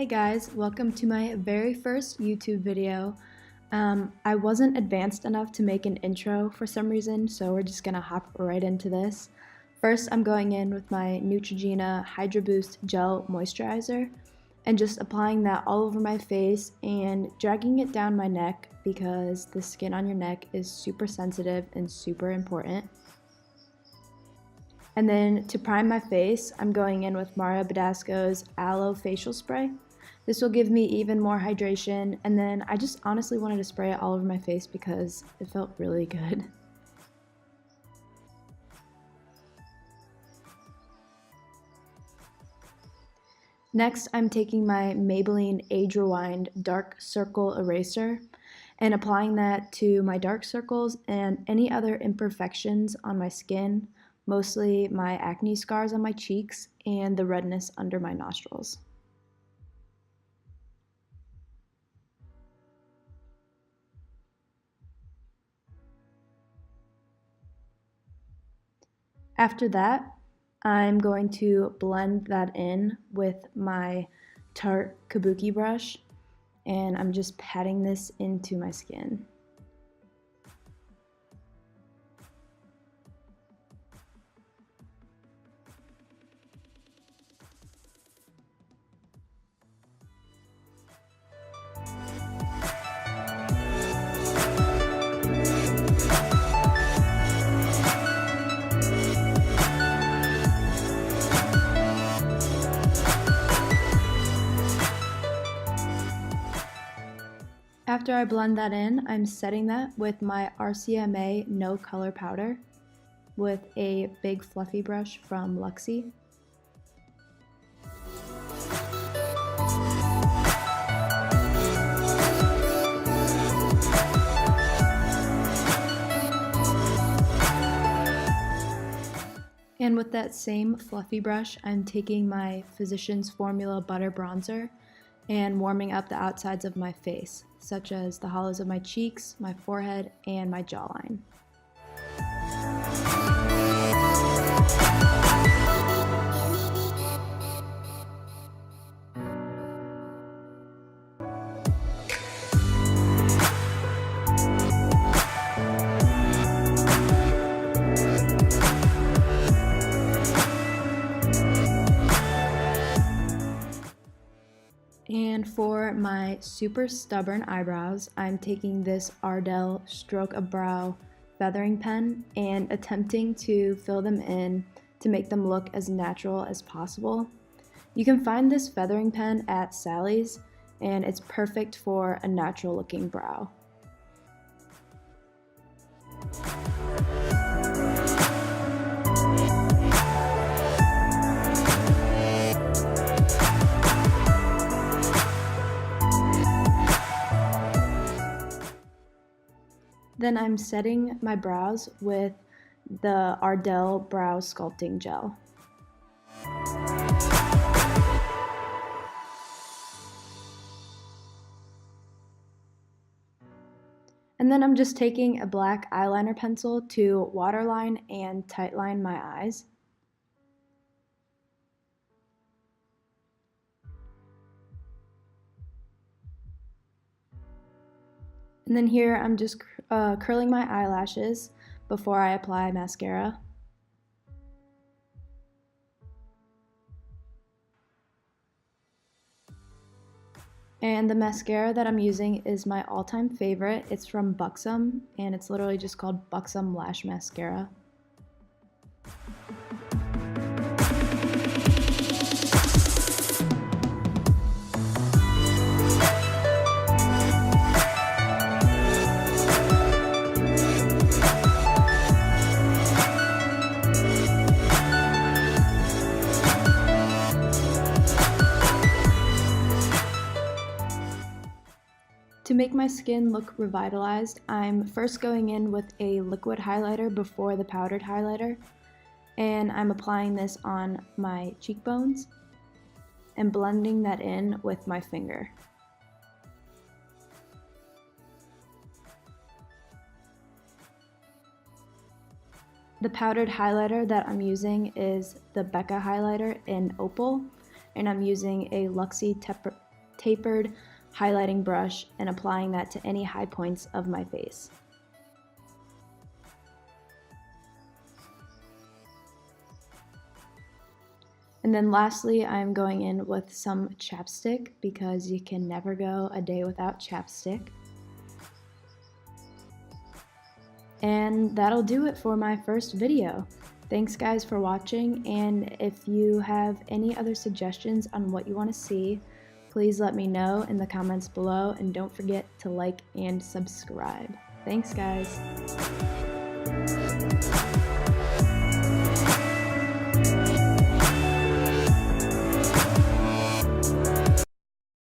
Hey guys, welcome to my very first YouTube video. I wasn't advanced enough to make an intro for some reason, so we're just gonna hop right into this. First, I'm going in with my Neutrogena Hydra Boost Gel Moisturizer and just applying that all over my face and dragging it down my neck because the skin on your neck is super sensitive and super important. And then to prime my face, I'm going in with Badescu's Aloe Facial Spray. This will give me even more hydration, and then I just honestly wanted to spray it all over my face because it felt really good. Next, I'm taking my Maybelline Age Rewind Dark Circle Eraser and applying that to my dark circles and any other imperfections on my skin, mostly my acne scars on my cheeks and the redness under my nostrils. After that, I'm going to blend that in with my Tarte Kabuki brush, and I'm just patting this into my skin. After I blend that in, I'm setting that with my RCMA No Color Powder with a big fluffy brush from Luxie. And with that same fluffy brush, I'm taking my Physicians Formula Butter Bronzer and warming up the outsides of my face, such as the hollows of my cheeks, my forehead, and my jawline. And for my super stubborn eyebrows, I'm taking this Ardell Stroke a Brow feathering pen and attempting to fill them in to make them look as natural as possible. You can find this feathering pen at Sally's, and it's perfect for a natural looking brow. Then I'm setting my brows with the Ardell Brow Sculpting Gel. And then I'm just taking a black eyeliner pencil to waterline and tightline my eyes. And then here I'm just curling my eyelashes before I apply mascara. And the mascara that I'm using is my all-time favorite. It's from Buxom, and it's literally just called Buxom Lash Mascara. To make my skin look revitalized, I'm first going in with a liquid highlighter before the powdered highlighter, and I'm applying this on my cheekbones and blending that in with my finger. The powdered highlighter that I'm using is the Becca highlighter in Opal, and I'm using a Luxie tapered highlighting brush and applying that to any high points of my face. And then lastly, I'm going in with some chapstick because you can never go a day without chapstick. And that'll do it for my first video. Thanks guys for watching, and if you have any other suggestions on what you want to see, please let me know in the comments below, and don't forget to like and subscribe. Thanks guys!